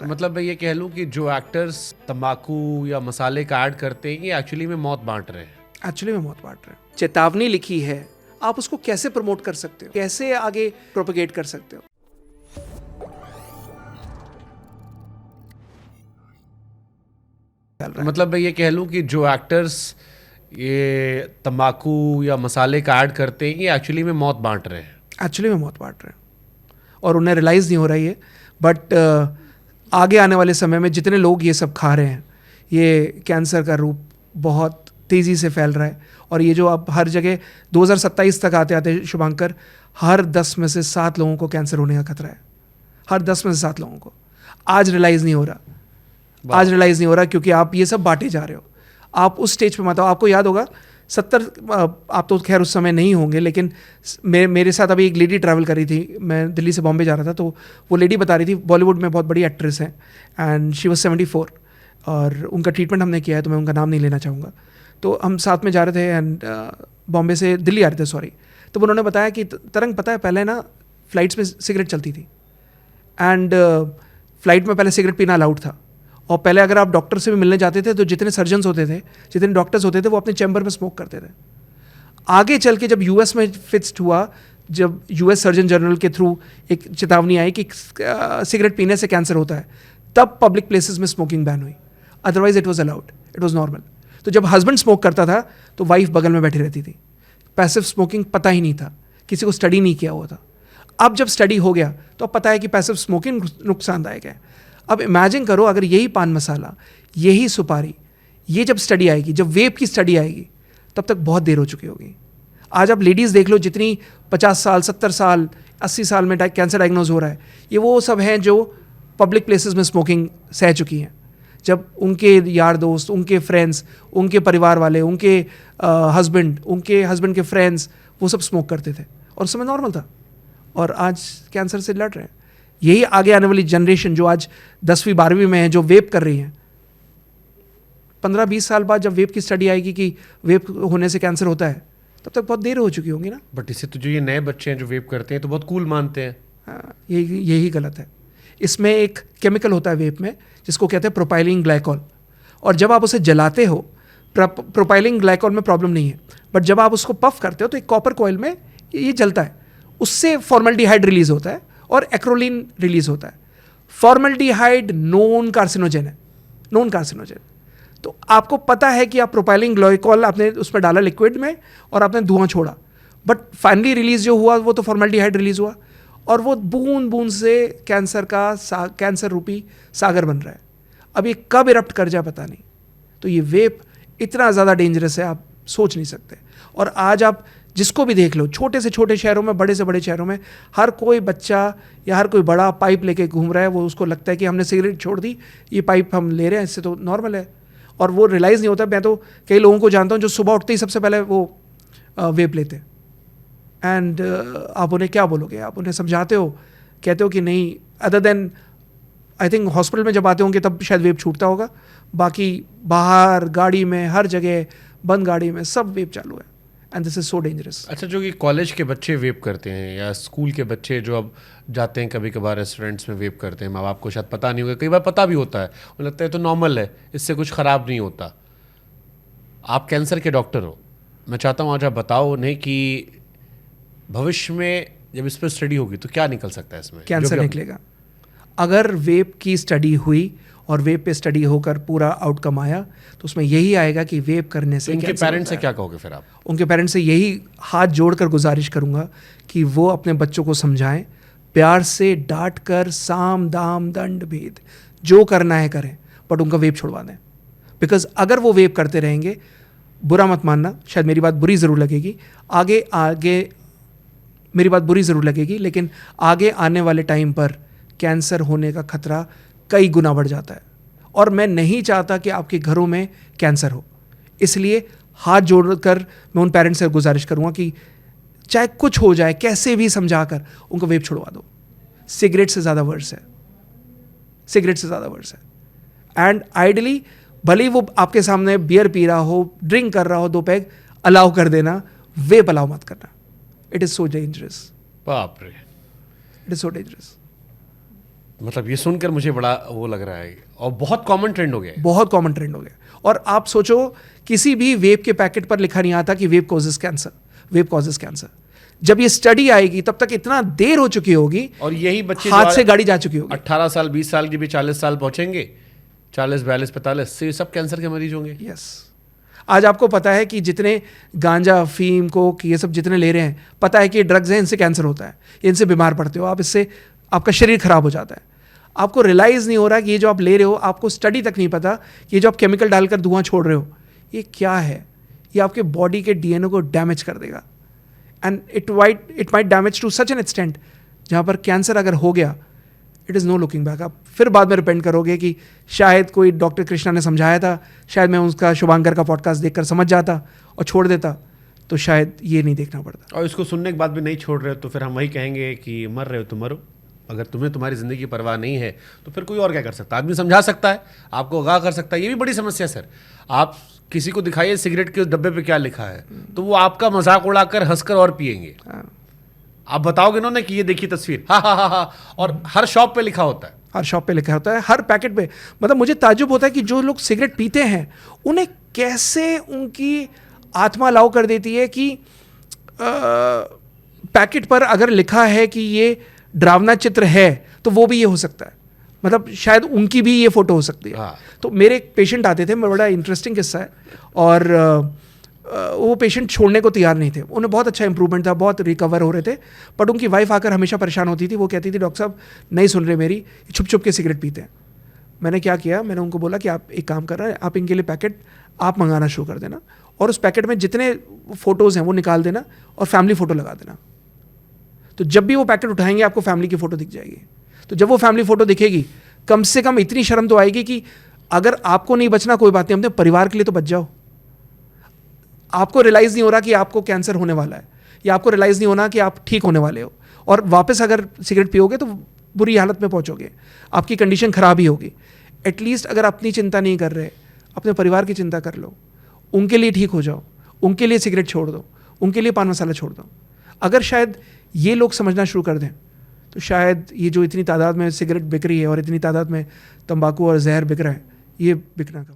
रहा है। मतलब मैं ये कह लूँ कि जो एक्टर्स तंबाकू या मसाले का ऐड करते हैं ये एक्चुअली में मौत बांट रहे हैं। एक्चुअली में मौत बांट रहे हैं। चेतावनी लिखी है, आप उसको कैसे प्रमोट कर सकते हो, कैसे आगे प्रोपेगेट कर सकते हो। मतलब मैं ये कह लूँ कि जो एक्टर्स ये तंबाकू या मसाले का ऐड करते हैं ये एक्चुअली में मौत बांट रहे हैं। एक्चुअली में मौत बांट रहे हैं और उन्हें रियलाइज़ नहीं हो रहा है। बट आगे आने वाले समय में जितने लोग ये सब खा रहे हैं, ये कैंसर का रूप बहुत तेज़ी से फैल रहा है। और ये जो अब हर जगह 2027 तक आते आते शुभांकर, हर 10 में से 7 लोगों को कैंसर होने का खतरा है। हर 10 में से 7 लोगों को। आज रियलाइज़ नहीं हो रहा, आज रियलाइज़ नहीं हो रहा क्योंकि आप ये सब बांटे जा रहे हो। आप उस स्टेज पे मत आओ। आपको याद होगा 70, आप तो खैर उस समय नहीं होंगे, लेकिन मेरे साथ अभी एक लेडी ट्रैवल कर रही थी। मैं दिल्ली से बॉम्बे जा रहा था, तो वो लेडी बता रही थी, बॉलीवुड में बहुत बड़ी एक्ट्रेस हैं एंड शी वाज 74 और उनका ट्रीटमेंट हमने किया है, तो मैं उनका नाम नहीं लेना चाहूँगा। तो हम साथ में जा रहे थे एंड बॉम्बे से दिल्ली आ रहे थे, सॉरी। तो उन्होंने बताया कि तरंग पता है पहले ना फ्लाइट्स में सिगरेट चलती थी एंड फ्लाइट में पहले सिगरेट पीना अलाउड था। और पहले अगर आप डॉक्टर से भी मिलने जाते थे तो जितने सर्जन्स होते थे, जितने डॉक्टर्स होते थे, वो अपने चैम्बर में स्मोक करते थे। आगे चल के जब यूएस में फिक्स्ड हुआ, जब यूएस सर्जन जनरल के थ्रू एक चेतावनी आई कि सिगरेट पीने से कैंसर होता है, तब पब्लिक प्लेसेस में स्मोकिंग बैन हुई। Otherwise it was allowed, it was normal. तो जब हस्बैंड स्मोक करता था तो वाइफ बगल में बैठी रहती थी। पैसिव स्मोकिंग पता ही नहीं था, किसी को स्टडी नहीं किया हुआ था। अब जब स्टडी हो गया तो अब पता है कि पैसिव स्मोकिंग नुकसानदायक है। अब इमेजिन करो अगर यही पान मसाला, यही सुपारी, ये जब स्टडी आएगी, जब वेप की स्टडी आएगी, तब तक बहुत देर हो चुकी होगी। आज आप लेडीज़ देख लो, जितनी 50 साल, 70 साल, 80 साल में कैंसर डायग्नोज हो रहा है, ये वो सब हैं जो पब्लिक प्लेसेस में स्मोकिंग सह चुकी हैं। जब उनके यार दोस्त, उनके फ्रेंड्स, उनके परिवार वाले, उनके हस्बैंड के फ्रेंड्स, वो सब स्मोक करते थे और उस समय नॉर्मल था, और आज कैंसर से लड़ रहे हैं। यही आगे आने वाली जनरेशन जो आज 10वीं 12वीं में है, जो वेप कर रही है, 15-20 साल बाद जब वेप की स्टडी आएगी कि वेप होने से कैंसर होता है, तब तक बहुत देर हो चुकी होंगी ना। बट इसे तो जो ये नए बच्चे हैं जो वेप करते हैं तो बहुत कूल मानते हैं। हाँ, यही गलत है। इसमें एक केमिकल होता है वेप में जिसको कहते हैं प्रोपाइलिन ग्लाइकॉल, और जब आप उसे जलाते हो, प्रोपाइलिन ग्लाइकॉल में प्रॉब्लम नहीं है, बट जब आप उसको पफ करते हो तो एक कॉपर कॉइल में ये जलता है, उससे फॉर्मल्डिहाइड रिलीज होता है और एक्रोलीन रिलीज होता है। फॉर्मल्डिहाइड नॉन कार्सिनोजेन है, नॉन कार्सिनोजेन। तो आपको पता है कि आप प्रोपाइलिन ग्लाइकॉल आपने उसमें डाला लिक्विड में और आपने धुआं छोड़ा, बट फाइनली रिलीज जो हुआ वो तो फॉर्मल्डिहाइड रिलीज हुआ, और वो बूंद बूंद से कैंसर रूपी सागर बन रहा है। अब ये कब इरप्ट कर जाए पता नहीं। तो ये वेप इतना ज़्यादा डेंजरस है, आप सोच नहीं सकते। और आज आप जिसको भी देख लो, छोटे से छोटे शहरों में, बड़े से बड़े शहरों में, हर कोई बच्चा या हर कोई बड़ा पाइप लेके घूम रहा है। वो उसको लगता है कि हमने सिगरेट छोड़ दी, ये पाइप हम ले रहे हैं, इससे तो नॉर्मल है, और वो रियलाइज़ नहीं होता। मैं तो कई लोगों को जानता हूँ जो सुबह उठते ही सबसे पहले वो वेप लेते हैं। एंड आप उन्हें क्या बोलोगे? आप उन्हें समझाते हो, कहते हो कि नहीं, other than I think hospital में जब आते होंगे तब शायद वेप छूटता होगा, बाकी बाहर गाड़ी में, हर जगह बंद गाड़ी में सब वेप चालू है। And this is so dangerous. अच्छा, जो कि कॉलेज के बच्चे वेप करते हैं या स्कूल के बच्चे जो अब जाते हैं कभी कभार रेस्टोरेंट्स में वेप करते हैं, माँ बाप को शायद पता नहीं होगा, कई बार पता भी होता है, उन्हें लगता है तो नॉर्मल है, इससे कुछ ख़राब नहीं होता। आप कैंसर के डॉक्टर हो, मैं चाहता हूँ आज आप बताओ उन्हें कि भविष्य में जब इस पर स्टडी होगी तो क्या निकल सकता है इसमें? कैंसर निकलेगा। अगर वेप की स्टडी हुई और वेप पे स्टडी होकर पूरा आउटकम आया तो उसमें यही आएगा कि वेप करने से उनके पेरेंट्स से क्या कहोगे फिर आप? उनके पेरेंट्स से यही हाथ जोड़कर गुजारिश करूंगा कि वो अपने बच्चों को समझाएं, प्यार से डांट कर, साम दाम दंड भेद जो करना है करें, बट उनका वेप छुड़वा दें। बिकॉज अगर वो वेप करते रहेंगे, बुरा मत मानना, शायद मेरी बात बुरी ज़रूर लगेगी, आगे मेरी बात बुरी ज़रूर लगेगी, लेकिन आगे आने वाले टाइम पर कैंसर होने का खतरा कई गुना बढ़ जाता है। और मैं नहीं चाहता कि आपके घरों में कैंसर हो, इसलिए हाथ जोड़कर मैं उन पेरेंट्स से गुजारिश करूंगा कि चाहे कुछ हो जाए, कैसे भी समझाकर उनको वेप छुड़वा दो। सिगरेट से ज़्यादा वर्स है, सिगरेट से ज़्यादा वर्स है। एंड आइडली भले ही वो आपके सामने बियर पी रहा हो, ड्रिंक कर रहा हो, 2 पैग अलाउ कर देना, वेप अलाउ मत करना। इट इज़ सो डेंजरस, बाप रे, इट इज़ सो डेंजरस। मतलब ये सुनकर मुझे बड़ा वो लग रहा है और बहुत कॉमन ट्रेंड हो गया है। बहुत कॉमन ट्रेंड हो गया। और आप सोचो किसी भी वेप के पैकेट पर लिखा नहीं आता कि वेप कॉजेज कैंसर, वेप कॉजेज कैंसर। जब ये स्टडी आएगी तब तक इतना देर हो चुकी होगी और यही बच्चे हाथ से गाड़ी जा चुकी होगी। 18 साल 20 साल के भी 40 साल पहुंचेंगे, 40 42 45 से सब कैंसर के मरीज होंगे। यस। आज आपको पता है कि जितने गांजा, फीम, कोक ये सब जितने ले रहे हैं, पता है कि ये ड्रग्स हैं, इनसे कैंसर होता है, इनसे बीमार पड़ते हो आप, इससे आपका शरीर खराब हो जाता है। आपको रियलाइज़ नहीं हो रहा कि ये जो आप ले रहे हो, आपको स्टडी तक नहीं पता कि ये जो आप केमिकल डालकर धुआं छोड़ रहे हो ये क्या है। ये आपके बॉडी के डीएनए को डैमेज कर देगा and it might damage to such an extent जहाँ पर कैंसर अगर हो गया it is no looking back. आप फिर बाद में रिपेंट करोगे कि शायद कोई डॉक्टर कृष्णा ने समझाया था, शायद मैं उसका शुभांकर का पॉडकास्ट देखकर समझ जाता और छोड़ देता, तो शायद ये नहीं देखना पड़ता। और इसको सुनने के बाद भी नहीं छोड़ रहे हो तो फिर हम वही कहेंगे कि मर रहे हो तो मरो। अगर तुम्हें तुम्हारी ज़िंदगी की परवाह नहीं है तो फिर कोई और क्या कर सकता है? आदमी समझा सकता है, आपको आगाह कर सकता है। ये भी बड़ी समस्या सर। आप किसी को दिखाइए सिगरेट के डब्बे पे क्या लिखा है, तो वो आपका मजाक उड़ाकर हंसकर और पिएंगे। आप बताओगे ना कि ये देखिए तस्वीर, हा हा हा हा, और हर शॉप पे लिखा होता है, हर शॉप पे लिखा होता है, हर पैकेट पे। मतलब मुझे ताज्जुब होता है कि जो लोग सिगरेट पीते हैं उन्हें कैसे उनकी आत्मा अलाउ कर देती है कि पैकेट पर अगर लिखा है कि ये डरावना चित्र है तो वो भी ये हो सकता है। मतलब शायद उनकी भी ये फोटो हो सकती है। हाँ। तो मेरे एक पेशेंट आते थे, बड़ा इंटरेस्टिंग किस्सा है, और वो पेशेंट छोड़ने को तैयार नहीं थे। उन्हें बहुत अच्छा इंप्रूवमेंट था, बहुत रिकवर हो रहे थे, बट उनकी वाइफ आकर हमेशा परेशान होती थी। वो कहती थी डॉक्टर साहब नहीं सुन रहे मेरी, छुप छुप के सिगरेट पीते हैं। मैंने क्या किया, मैंने उनको बोला कि आप एक काम कर रहे हैं, आप इनके लिए पैकेट आप मंगाना शुरू कर देना और उस पैकेट में जितने फ़ोटोज़ हैं वो निकाल देना और फैमिली फ़ोटो लगा देना। तो जब भी वो पैकेट उठाएंगे आपको फैमिली की फ़ोटो दिख जाएगी। तो जब वो फैमिली फ़ोटो दिखेगी कम से कम इतनी शर्म तो आएगी कि अगर आपको नहीं बचना कोई बात नहीं, अपने परिवार के लिए तो बच जाओ। आपको रियलाइज़ नहीं हो रहा कि आपको कैंसर होने वाला है, या आपको रियलाइज़ नहीं होना कि आप ठीक होने वाले हो, और वापस अगर सिगरेट पियोगे तो बुरी हालत में पहुंचोगे, आपकी कंडीशन ख़राब ही होगी। एटलीस्ट अगर अपनी चिंता नहीं कर रहे, अपने परिवार की चिंता कर लो, उनके लिए ठीक हो जाओ, उनके लिए सिगरेट छोड़ दो, उनके लिए पान मसाला छोड़ दो। अगर शायद ये लोग समझना शुरू कर दें तो शायद ये जो इतनी तादाद में सिगरेट बिक रही है और इतनी तादाद में तंबाकू और जहर बिक रहा है, ये बिकना कम।